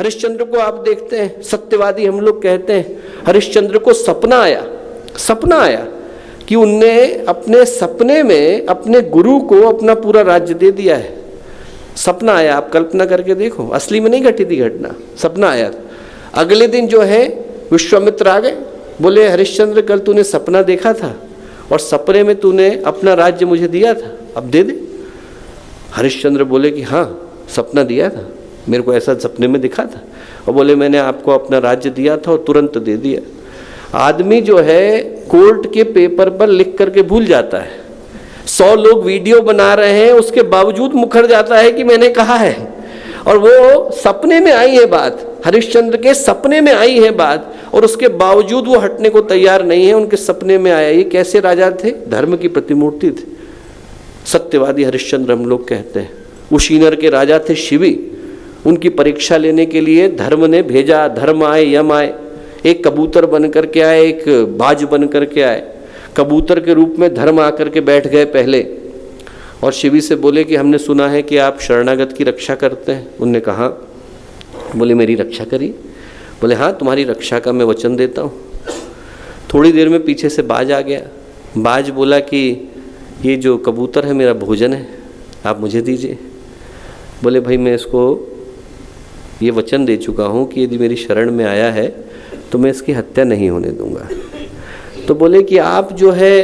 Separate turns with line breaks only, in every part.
हरिश्चंद्र को आप देखते हैं, सत्यवादी हम लोग कहते हैं, हरिश्चंद्र को सपना आया कि उनने अपने सपने में अपने गुरु को अपना पूरा राज्य दे दिया है। सपना आया, आप कल्पना करके देखो, असली में नहीं घटी थी घटना, सपना आया। अगले दिन जो है विश्वामित्र आ गए, बोले हरिश्चंद्र कल तूने सपना देखा था और सपने में तूने अपना राज्य मुझे दिया था, अब दे दे। हरिश्चंद्र बोले कि हाँ सपना दिया था, मेरे को ऐसा सपने में दिखा था, और बोले मैंने आपको अपना राज्य दिया था और तुरंत दे दिया। आदमी जो है कोर्ट के पेपर पर लिख करके भूल जाता है, 100 लोग वीडियो बना रहे हैं उसके बावजूद मुखर जाता है कि मैंने कहा है, और वो सपने में आई है बात, हरिश्चंद्र के सपने में आई है बात, और उसके बावजूद वो हटने को तैयार नहीं है, उनके सपने में आया। ये कैसे राजा थे? धर्म की प्रतिमूर्ति थे, सत्यवादी हरिश्चंद्र हम लोग कहते हैं। उशीनर के राजा थे शिवी, उनकी परीक्षा लेने के लिए धर्म ने भेजा, धर्म आए यम आए, एक कबूतर बन करके आए, एक बाज बन करके आए। कबूतर के रूप में धर्म आकर के बैठ गए पहले, और शिवी से बोले कि हमने सुना है कि आप शरणागत की रक्षा करते हैं। उनने कहा, बोले मेरी रक्षा करिए। बोले हाँ तुम्हारी रक्षा का मैं वचन देता हूँ। थोड़ी देर में पीछे से बाज आ गया। बाज बोला कि ये जो कबूतर है मेरा भोजन है, आप मुझे दीजिए। बोले भाई मैं इसको ये वचन दे चुका हूँ कि यदि मेरी शरण में आया है तो मैं इसकी हत्या नहीं होने दूंगा। तो बोले कि आप जो है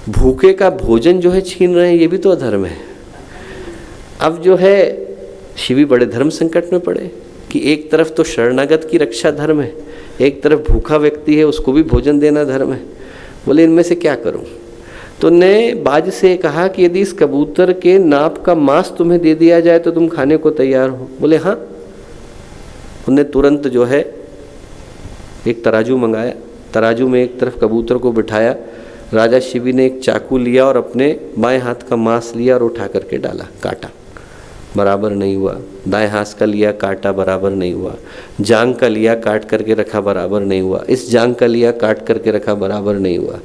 भूखे का भोजन जो है छीन रहे हैं, ये भी तो अधर्म है। अब जो है शिवी बड़े धर्म संकट में पड़े कि एक तरफ तो शरणागत की रक्षा धर्म है, एक तरफ भूखा व्यक्ति है उसको भी भोजन देना धर्म है। बोले इनमें से क्या करूं? तो ने बाज से कहा कि यदि इस कबूतर के नाप का मांस तुम्हें दे दिया जाए तो तुम खाने को तैयार हो? बोले हाँ। उन्हें तुरंत जो है एक तराजू मंगाया, तराजू में एक तरफ कबूतर को बिठाया, राजा शिवी ने एक चाकू लिया और अपने बाएं हाथ का मांस लिया और उठा करके डाला, काटा, बराबर नहीं हुआ। दाएं हाथ का लिया, काटा, बराबर नहीं हुआ। जांग का लिया, काट करके रखा, बराबर नहीं हुआ। इस जांग का लिया, काट करके रखा, बराबर नहीं हुआ।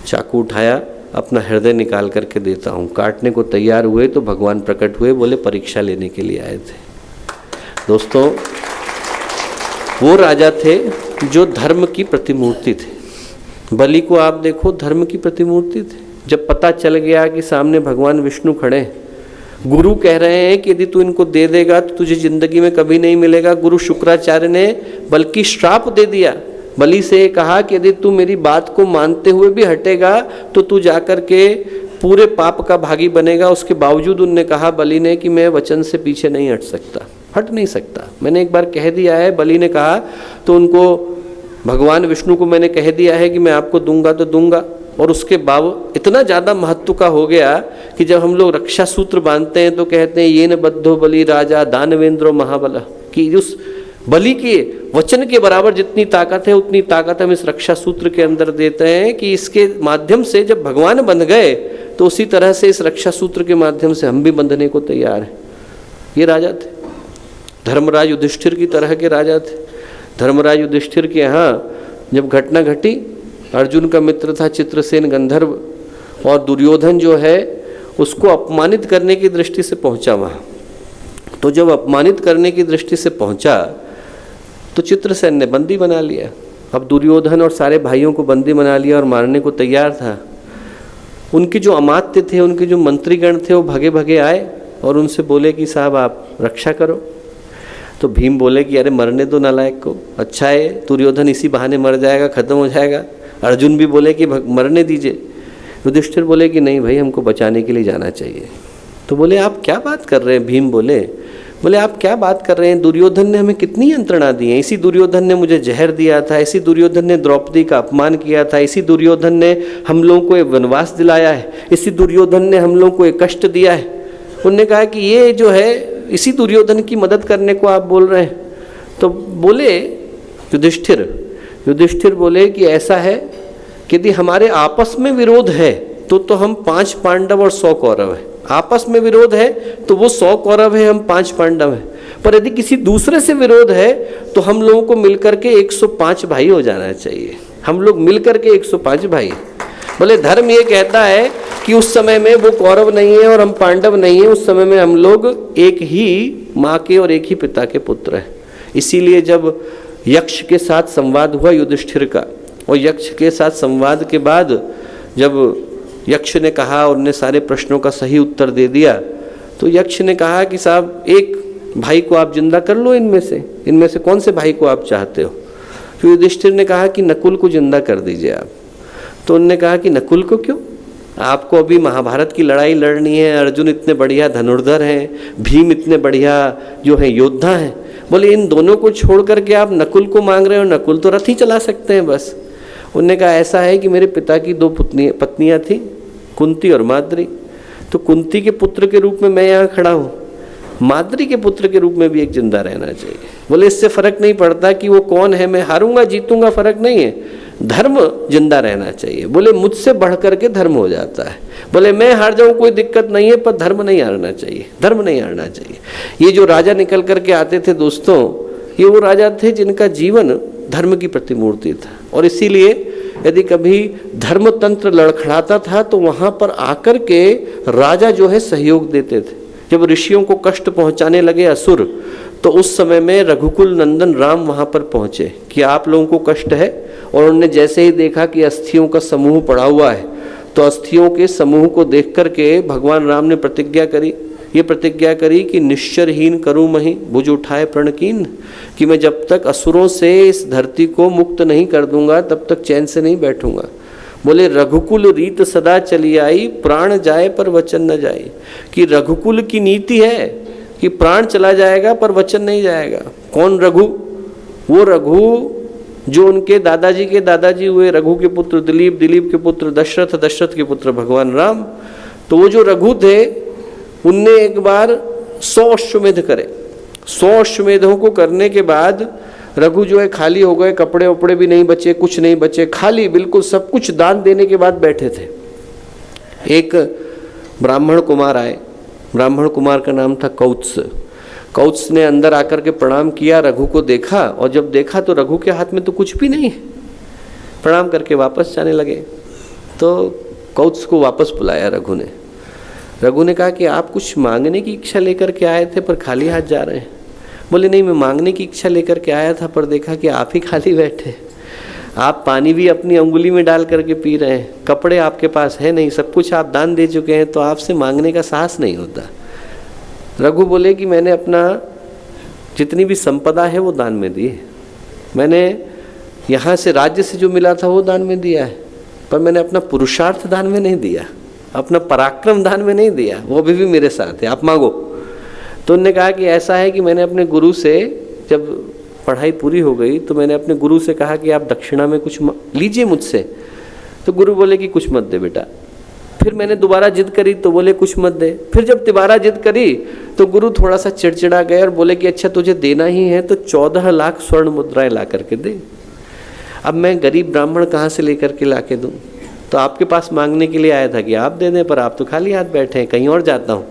चाकू उठाया, अपना हृदय निकाल करके देता हूँ। काटने को तैयार हुए तो भगवान प्रकट हुए, बोले परीक्षा लेने के लिए आए थे। दोस्तों वो राजा थे जो धर्म की प्रतिमूर्ति थे। बलि को आप देखो, धर्म की प्रतिमूर्ति थे। जब पता चल गया कि सामने भगवान विष्णु खड़े हैं, गुरु कह रहे हैं कि यदि तू इनको दे देगा तो तुझे जिंदगी में कभी नहीं मिलेगा। गुरु शुक्राचार्य ने बल्कि श्राप दे दिया, बलि से कहा कि यदि तू मेरी बात को मानते हुए भी हटेगा तो तू जाकर के पूरे पाप का भागी बनेगा। उसके बावजूद उनने कहा, बलि ने, कि मैं वचन से पीछे नहीं हट नहीं सकता, मैंने एक बार कह दिया है। बलि ने कहा तो उनको, भगवान विष्णु को मैंने कह दिया है कि मैं आपको दूंगा तो दूंगा। और उसके बाद इतना ज़्यादा महत्व का हो गया कि जब हम लोग रक्षा सूत्र बांधते हैं तो कहते हैं ये न बद्धो बलि राजा दानवेंद्रो महाबला, कि उस बलि के वचन के बराबर जितनी ताकत है उतनी ताकत हम इस रक्षा सूत्र के अंदर देते हैं कि इसके माध्यम से जब भगवान बंध गए तो उसी तरह से इस रक्षा सूत्र के माध्यम से हम भी बंधने को तैयार हैं। ये राजा थे, धर्मराज युधिष्ठिर की तरह के राजा थे। धर्मराज युधिष्ठिर के यहाँ जब घटना घटी, अर्जुन का मित्र था चित्रसेन गंधर्व, और दुर्योधन जो है उसको अपमानित करने की दृष्टि से पहुंचा वहाँ। तो जब अपमानित करने की दृष्टि से पहुंचा तो चित्रसेन ने बंदी बना लिया। अब दुर्योधन और सारे भाइयों को बंदी बना लिया और मारने को तैयार था। उनके जो अमात्य थे, उनके जो मंत्रीगण थे, वो भगे भगे आए और उनसे बोले कि साहब आप रक्षा करो। तो भीम बोले कि अरे मरने दो नालायक को, अच्छा है दुर्योधन इसी बहाने मर जाएगा, खत्म हो जाएगा। अर्जुन भी बोले कि मरने दीजिए। युधिष्ठिर बोले कि नहीं भाई, हमको बचाने के लिए जाना चाहिए। तो बोले आप क्या बात कर रहे हैं? भीम बोले आप क्या बात कर रहे हैं? दुर्योधन ने हमें कितनी यंत्रणा दी है, इसी दुर्योधन ने मुझे जहर दिया था, इसी दुर्योधन ने द्रौपदी का अपमान किया था, इसी दुर्योधन ने हम लोगों को एक वनवास दिलाया है, इसी दुर्योधन ने हम लोगों को एक कष्ट दिया है। उन्होंने कहा कि ये जो है इसी दुर्योधन की मदद करने को आप बोल रहे हैं। तो बोले युधिष्ठिर बोले कि ऐसा है कि यदि हमारे आपस में विरोध है तो हम 5 पांडव और 100 कौरव है। आपस में विरोध है तो वो 100 कौरव है, हम 5 पांडव हैं। पर यदि किसी दूसरे से विरोध है तो हम लोगों को मिलकर के 105 भाई हो जाना चाहिए। हम लोग मिलकर के 105 भाई। बोले धर्म ये कहता है कि उस समय में वो कौरव नहीं है और हम पांडव नहीं है, उस समय में हम लोग एक ही माँ के और एक ही पिता के पुत्र हैं। इसीलिए जब यक्ष के साथ संवाद हुआ युधिष्ठिर का, और यक्ष के साथ संवाद के बाद जब यक्ष ने कहा, उनने सारे प्रश्नों का सही उत्तर दे दिया, तो यक्ष ने कहा कि साहब एक भाई को आप जिंदा कर लो, इनमें से कौन से भाई को आप चाहते हो? तो युधिष्ठिर ने कहा कि नकुल को जिंदा कर दीजिए आप। तो उनने कहा कि नकुल को क्यों? आपको अभी महाभारत की लड़ाई लड़नी है, अर्जुन इतने बढ़िया धनुर्धर हैं, भीम इतने बढ़िया जो है योद्धा हैं, बोले इन दोनों को छोड़ करके आप नकुल को मांग रहे हो? नकुल तो रथ ही चला सकते हैं बस। उनने कहा ऐसा है कि मेरे पिता की 2 पत्नियां थी, कुंती और माद्री, तो कुंती के पुत्र के रूप में मैं यहाँ खड़ा हूँ, माद्री के पुत्र के रूप में भी एक जिंदा रहना चाहिए। बोले इससे फर्क नहीं पड़ता कि वो कौन है, मैं हारूंगा जीतूंगा फर्क नहीं है, धर्म जिंदा रहना चाहिए। बोले मुझसे बढ़ करके धर्म हो जाता है। बोले मैं हार जाऊं कोई दिक्कत नहीं है, पर धर्म नहीं हारना चाहिए, धर्म नहीं हारना चाहिए। ये जो राजा निकल करके आते थे दोस्तों, ये वो राजा थे जिनका जीवन धर्म की प्रतिमूर्ति था। और इसीलिए यदि कभी धर्म तंत्र लड़खड़ाता था तो वहां पर आकर के राजा जो है सहयोग देते थे। जब ऋषियों को कष्ट पहुंचाने लगे असुर, तो उस समय में रघुकुल नंदन राम वहां पर पहुंचे कि आप लोगों को कष्ट है, और उन्होंने जैसे ही देखा कि अस्थियों का समूह पड़ा हुआ है, तो अस्थियों के समूह को देख करके भगवान राम ने प्रतिज्ञा करी, ये प्रतिज्ञा करी कि निश्चरहीन करूँ मही भुज उठाए प्रणकीन, कि मैं जब तक असुरों से इस धरती को मुक्त नहीं कर दूंगा तब तक चैन से नहीं बैठूंगा। बोले रघुकुल रीत सदा चली आई, प्राण जाए पर वचन न जाए, कि रघुकुल की नीति है कि प्राण चला जाएगा पर वचन नहीं जाएगा। कौन रघु? वो रघु जो उनके दादाजी के दादाजी हुए, रघु के पुत्र दिलीप, दिलीप के पुत्र दशरथ, दशरथ के पुत्र भगवान राम। तो वो जो रघु थे उनने एक बार 100 अश्वमेध करे। 100 अश्वमेधों को करने के बाद रघु जो है खाली हो गए, कपड़े वपड़े भी नहीं बचे, कुछ नहीं बचे, खाली बिल्कुल सब कुछ दान देने के बाद बैठे थे। एक ब्राह्मण कुमार आए, ब्राह्मण कुमार का नाम था कौत्स। कौत्स ने अंदर आकर के प्रणाम किया, रघु को देखा, और जब देखा तो रघु के हाथ में तो कुछ भी नहीं है। प्रणाम करके वापस जाने लगे। तो कौत्स को वापस बुलाया रघु ने। रघु ने कहा कि आप कुछ मांगने की इच्छा लेकर के आए थे पर खाली हाथ जा रहे हैं। बोले नहीं, मैं मांगने की इच्छा लेकर के आया था, पर देखा कि आप ही खाली बैठे। आप पानी भी अपनी अंगुली में डाल करके पी रहे हैं, कपड़े आपके पास है नहीं, सब कुछ आप दान दे चुके हैं, तो आपसे मांगने का साहस नहीं होता। रघु बोले कि मैंने अपना जितनी भी संपदा है वो दान में दी है, मैंने यहाँ से राज्य से जो मिला था वो दान में दिया है, पर मैंने अपना पुरुषार्थ दान में नहीं दिया, अपना पराक्रम दान में नहीं दिया, वो अभी भी मेरे साथ है, आप मांगो। तो उन्होंने कहा कि ऐसा है कि मैंने अपने गुरु से, जब पढ़ाई पूरी हो गई तो मैंने अपने गुरु से कहा कि आप दक्षिणा में कुछ लीजिए मुझसे। तो गुरु बोले कि कुछ मत दे बेटा। फिर मैंने दोबारा जिद करी तो बोले कुछ मत दे। फिर जब दोबारा जिद करी तो गुरु थोड़ा सा चिड़चिड़ा गए और बोले कि अच्छा तुझे देना ही है तो 14 लाख स्वर्ण मुद्राएं ला करके दे। अब मैं गरीब ब्राह्मण कहाँ से लेकर के ला के दूँ? तो आपके पास मांगने के लिए आया था कि आप दे दें, पर आप तो खाली हाथ बैठे हैं, कहीं और जाता हूँ।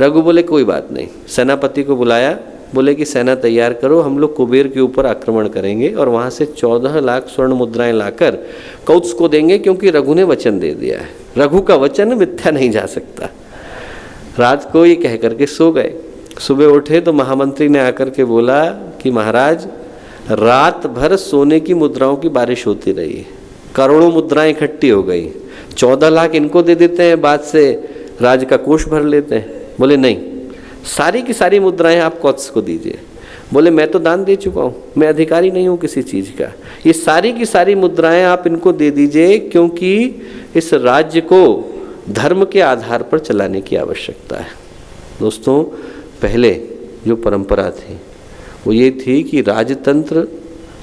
रघु बोले कोई बात नहीं। सेनापति को बुलाया, बोले कि सेना तैयार करो, हम लोग कुबेर के ऊपर आक्रमण करेंगे और वहाँ से 14 लाख स्वर्ण मुद्राएं लाकर कौत्स को देंगे, क्योंकि रघु ने वचन दे दिया है, रघु का वचन मिथ्या नहीं जा सकता। रात को ये कह करके सो गए। सुबह उठे तो महामंत्री ने आकर के बोला कि महाराज रात भर सोने की मुद्राओं की बारिश होती रही, करोड़ों मुद्राएं इकट्ठी हो गई, 14 लाख इनको दे देते हैं, बाद से राज का कोष भर लेते हैं। बोले नहीं, सारी की सारी मुद्राएं आप कौत्स को दीजिए। बोले मैं तो दान दे चुका हूँ, मैं अधिकारी नहीं हूँ किसी चीज़ का, ये सारी की सारी मुद्राएं आप इनको दे दीजिए, क्योंकि इस राज्य को धर्म के आधार पर चलाने की आवश्यकता है। दोस्तों, पहले जो परंपरा थी वो ये थी कि राजतंत्र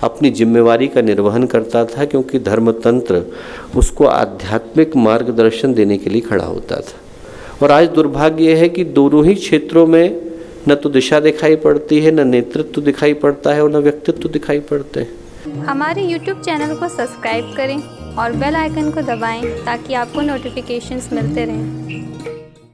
अपनी जिम्मेवारी का निर्वहन करता था, क्योंकि धर्मतंत्र उसको आध्यात्मिक मार्गदर्शन देने के लिए खड़ा होता था। और आज दुर्भाग्य यह है कि दोनों ही क्षेत्रों में न तो दिशा दिखाई पड़ती है, न नेतृत्व दिखाई पड़ता है और न व्यक्तित्व दिखाई पड़ते हैं।
हमारे YouTube चैनल को सब्सक्राइब करें और बेल आइकन को दबाएं ताकि आपको नोटिफिकेशंस मिलते रहें।